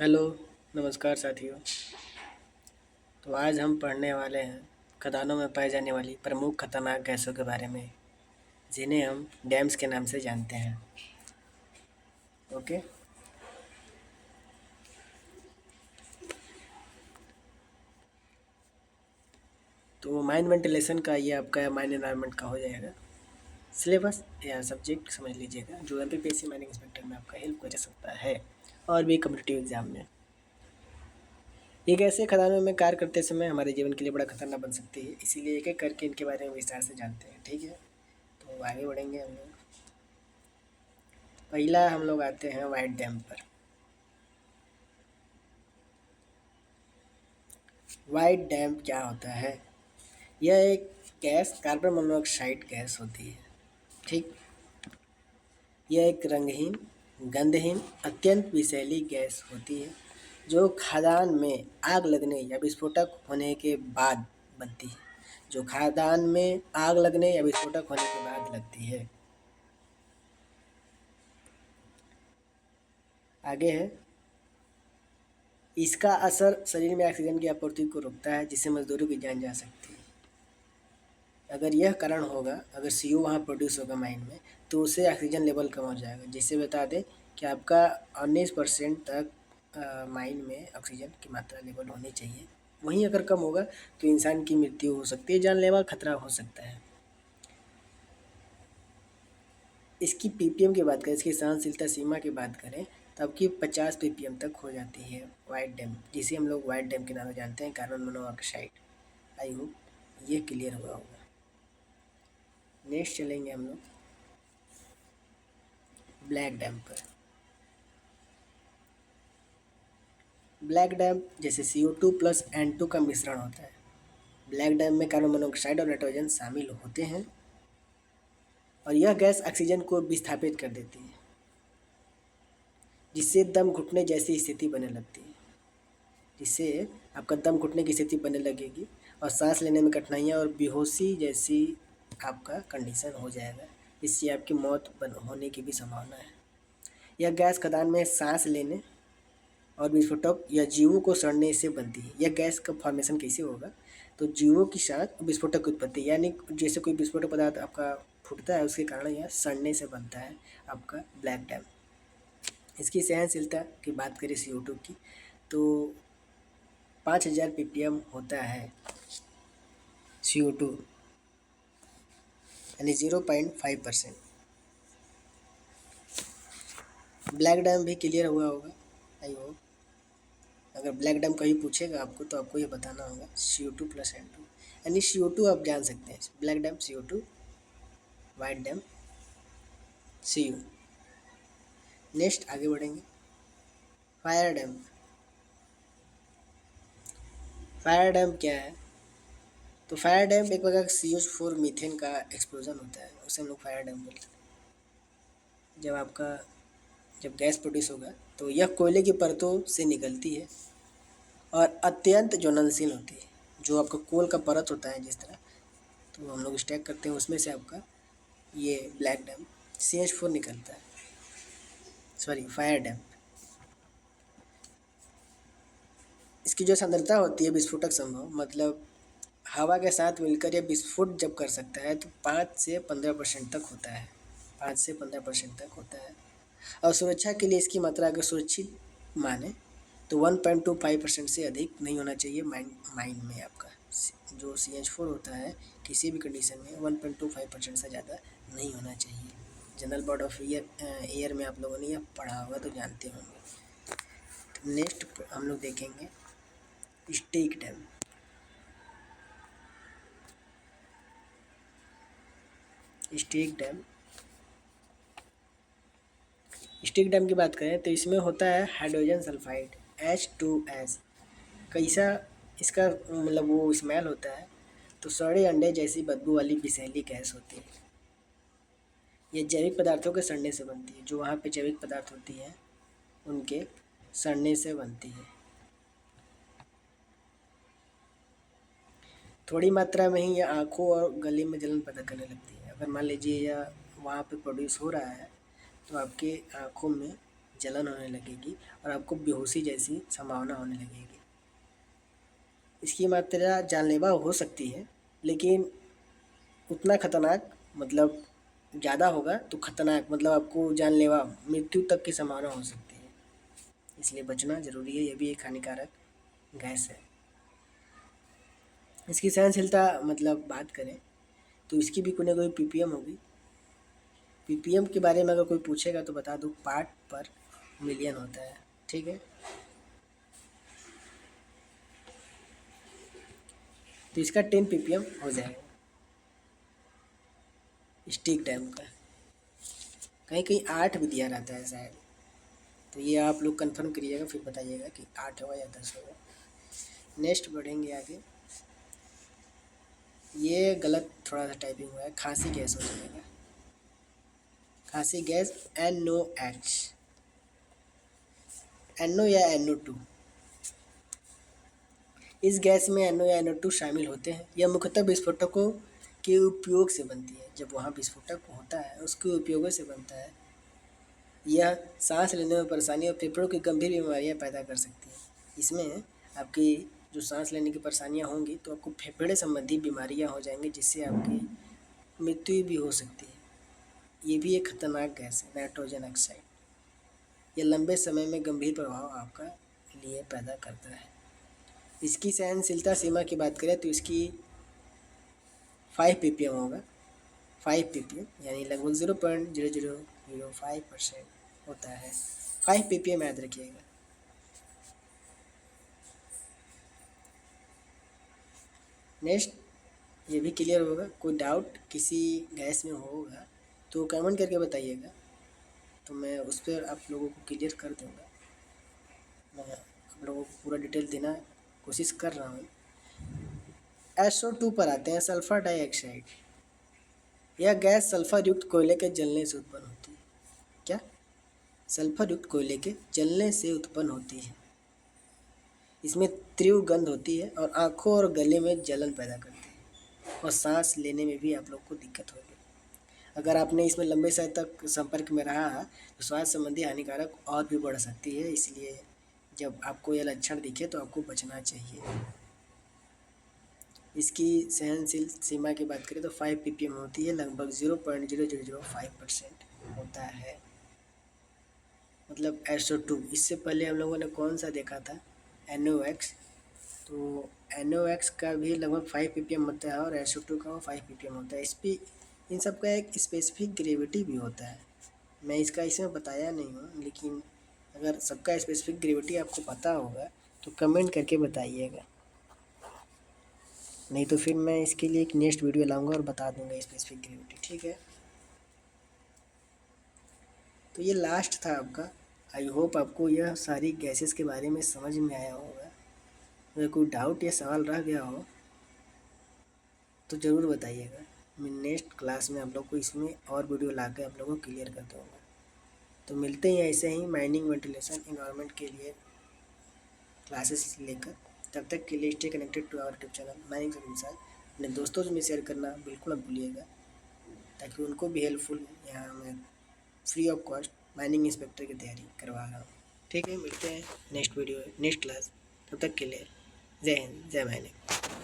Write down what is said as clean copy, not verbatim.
Hello, नमस्कार साथियों। तो आज हम पढ़ने वाले हैं खदानों में पाई जाने वाली प्रमुख खतरनाक गैसों के बारे में, जिन्हें हम डैम्स के नाम से जानते हैं। ओके। तो माइन वेंटिलेशन का ये आपका माइन एनवायरनमेंट का हो जाएगा सिलेबस या सब्जेक्ट, समझ लीजिएगा, जो एमपीपीएससी माइनिंग इंस्पेक्टर में आपका हेल्प कर सकता है और भी कम्पिटिटिव एग्जाम में। ये गैसें खदानों में कार्य करते समय हमारे जीवन के लिए बड़ा खतरनाक बन सकती है, इसीलिए एक एक करके इनके बारे में विस्तार से जानते हैं। ठीक है, तो आगे बढ़ेंगे हम लोग। पहला हम लोग आते हैं वाइट डैम पर। वाइट डैम क्या होता है? यह एक गैस कार्बन मोनोऑक्साइड गैस होती है। ठीक। यह एक रंगहीन, गंधहीन, अत्यंत विषैली गैस होती है जो खदान में आग लगने या विस्फोटक होने के बाद बनती है। जो खदान में आग लगने या विस्फोटक होने के बाद लगती है। आगे है, इसका असर शरीर में ऑक्सीजन की आपूर्ति को रोकता है, जिससे मजदूरों की जान जा सकती है। अगर यह कारण होगा, अगर CO वहाँ प्रोड्यूस होगा माइन में, तो उससे ऑक्सीजन लेवल कम हो जाएगा, जिससे बता दें कि आपका 19% तक माइन में ऑक्सीजन की मात्रा लेवल होनी चाहिए। वहीं अगर कम होगा तो इंसान की मृत्यु हो सकती है, जानलेवा खतरा हो सकता है। इसकी PPM की बात करें, इसकी सहनशीलता सीमा की बात करें, तो आपकी 50 PPM तक हो जाती है वाइट डैम, जिसे हम लोग वाइट डैम के नाम से जानते हैं, कार्बन मोनोऑक्साइड। आई होप ये क्लियर हुआ होगा। नेक्स्ट चलेंगे हम लोग ब्लैक डैम पर। ब्लैक डैम जैसे CO2 प्लस N2 का मिश्रण होता है। ब्लैक डैम में कार्बन मोनोऑक्साइड और नाइट्रोजन शामिल होते हैं और यह गैस ऑक्सीजन को विस्थापित कर देती है, जिससे दम घुटने जैसी स्थिति बनने लगती है। जिससे आपका दम घुटने की स्थिति बनने लगेगी और सांस लेने में कठिनाइयाँ और बेहोशी जैसी आपका कंडीशन हो जाएगा। इससे आपकी मौत होने की भी संभावना है। यह गैस खदान में सांस लेने और विस्फोटक या जीवों को सड़ने से बनती है। यह गैस का फॉर्मेशन कैसे होगा? तो जीवों के साथ विस्फोटक की उत्पत्ति, यानी जैसे कोई विस्फोटक पदार्थ आपका फूटता है, उसके कारण यह सड़ने से बनता है आपका ब्लैक डैम। इसकी सहनशीलता की बात करें CO2 की, तो 5000 PPM होता है CO2, यानी 0.5%। ब्लैक डैम भी क्लियर हुआ होगा, आई होप। अगर ब्लैक डैम कहीं पूछेगा आपको, तो आपको ये बताना होगा CO2 प्लस N2, यानी CO2 आप जान सकते हैं, black dam CO2, white dam CO। Next आगे बढ़ेंगे फायर डैम। फायर डैम क्या है? तो फायर डैम एक प्रकार का CH4 मीथेन का एक्सप्लोजन होता है, उसे हम लोग फायर डैम बोलते हैं। जब गैस प्रोड्यूस होगा तो यह कोयले की परतों से निकलती है और अत्यंत ज्वलनशील होती है। जो आपका कोल का परत होता है जिस तरह, तो हम लोग स्टैक करते हैं, उसमें से आपका ये ब्लैक डैम CH4 निकलता है, सॉरी फायर डैम। इसकी जो सांद्रता होती है विस्फोटक संभव, मतलब हवा के साथ मिलकर यह विस्फोट जब कर सकता है, तो 5 से 15% तक होता है। 5 से 15% तक होता है। और सुरक्षा के लिए इसकी मात्रा अगर सुरक्षित माने तो 1.25% से अधिक नहीं होना चाहिए माइन में आपका। जो CH4 होता है किसी भी कंडीशन में 1.25% से ज़्यादा नहीं होना चाहिए। जनरल बॉडी ऑफ एयर में आप लोगों ने यह पढ़ा होगा तो जानते होंगे। तो नेक्स्ट हम लोग देखेंगे stake dam. Stake dam, stick dam की बात करें तो इसमें होता है हाइड्रोजन सल्फाइड H2S। कैसा इसका मतलब वो स्मेल होता है? तो सड़े अंडे जैसी बदबू वाली विषैली गैस होती है। ये जैविक पदार्थों के सड़ने से बनती है। जो वहाँ पे जैविक पदार्थ होती है उनके सड़ने से बनती है। थोड़ी मात्रा में ही यह आँखों और गले में जलन पैदा करने लगती है। अगर मान लीजिए यह वहाँ पे प्रोड्यूस हो रहा है तो आपके आँखों में जलन होने लगेगी और आपको बेहोशी जैसी संभावना होने लगेगी। इसकी मात्रा जानलेवा हो सकती है, लेकिन उतना खतरनाक मतलब ज़्यादा होगा तो खतरनाक मतलब आपको जानलेवा मृत्यु तक की संभावना हो सकती है, इसलिए बचना ज़रूरी है। ये भी एक हानिकारक गैस है। इसकी सहनशीलता मतलब बात करें तो इसकी भी कोई ना कोई पीपीएम होगी। पीपीएम के बारे में अगर कोई पूछेगा तो बता दूँ, पार्ट पर मिलियन होता है, ठीक है। तो इसका 10 पीपीएम हो जाएगा स्टिक टाइम का। कहीं कहीं 8 भी दिया रहता है शायद, तो ये आप लोग कंफर्म करिएगा, फिर बताइएगा कि 8 होगा या 10 होगा। नेक्स्ट बढ़ेंगे आगे। ये गलत थोड़ा सा टाइपिंग हुआ है, खांसी गैस हो जाएगा। खांसी गैस NOx, NO या NO2। इस गैस में NO या NO2 शामिल होते हैं। यह मुख्यतः विस्फोटकों के उपयोग से बनती है। जब वहाँ विस्फोटक होता है उसके उपयोगों से बनता है। यह सांस लेने में परेशानी और फेफड़ों की गंभीर बीमारियां पैदा कर सकती है। इसमें आपकी जो सांस लेने की परेशानियां होंगी तो आपको फेफड़े संबंधी बीमारियां हो जाएंगी, जिससे आपकी मृत्यु भी हो सकती है। ये भी एक खतरनाक गैस है, नाइट्रोजन ऑक्साइड। यह लंबे समय में गंभीर प्रभाव आपका लिए पैदा करता है। इसकी सहनशीलता सीमा की बात करें तो इसकी 5 ppm होगा। 5 ppm यानी लगभग 0.0005% होता है। 5 ppm याद रखिएगा। नेक्स्ट, ये भी क्लियर होगा। कोई डाउट किसी गैस में होगा तो कमेंट करके बताइएगा, तो मैं उस पर आप लोगों को क्लियर कर दूँगा। मैं आप लोगों को पूरा डिटेल देना कोशिश कर रहा हूँ। SO2 पर आते हैं, सल्फर डाइऑक्साइड। यह गैस सल्फर युक्त कोयले के जलने से उत्पन्न होती है। क्या? सल्फर युक्त कोयले के जलने से उत्पन्न होती है। इसमें तीव्र गंध होती है और आँखों और गले में जलन पैदा करती है और सांस लेने में भी आप लोग को दिक्कत होगी। अगर आपने इसमें लंबे समय तक संपर्क में रहा तो स्वास्थ्य संबंधी हानिकारक और भी बढ़ सकती है, इसलिए जब आपको यह लक्षण दिखे तो आपको बचना चाहिए। इसकी सहनशील सीमा की बात करें तो 5 ppm होती है, लगभग 0.0005% होता है, मतलब SO2। इससे पहले हम लोगों ने कौन सा देखा था, NOx। तो NOx का भी लगभग 5 ppm होता है और SO2 का 5 ppm होता है। इस पर इन सब का एक स्पेसिफिक ग्रेविटी भी होता है। मैं इसका इसमें बताया नहीं हूँ, लेकिन अगर सबका स्पेसिफिक ग्रेविटी आपको पता होगा तो कमेंट करके बताइएगा, नहीं तो फिर मैं इसके लिए एक नेक्स्ट वीडियो लाऊंगा और बता दूंगा स्पेसिफिक ग्रेविटी, ठीक है। तो ये लास्ट था आपका। आई होप आपको यह सारी गैसेस के बारे में समझ में आया होगा। अगर कोई डाउट या सवाल रह गया हो तो ज़रूर बताइएगा। मैं नेक्स्ट क्लास में आप लोग को इसमें और वीडियो ला के आप लोगों को क्लियर कर दूँगा। तो मिलते हैं ऐसे ही माइनिंग वेंटिलेशन इन्वायरमेंट के लिए क्लासेस लेकर। तब तक के लिए stay connected to our YouTube channel mining Sansar. अपने दोस्तों से शेयर करना बिल्कुल मत भूलिएगा, ताकि उनको भी हेल्पफुल हो। यहाँ मैं free of cost mining inspector की तैयारी करवा रहा हूँ, ठीक है। मिलते हैं नेक्स्ट वीडियो नेक्स्ट क्लास। तब तक के लिए जय हिंद, जय माइनिंग।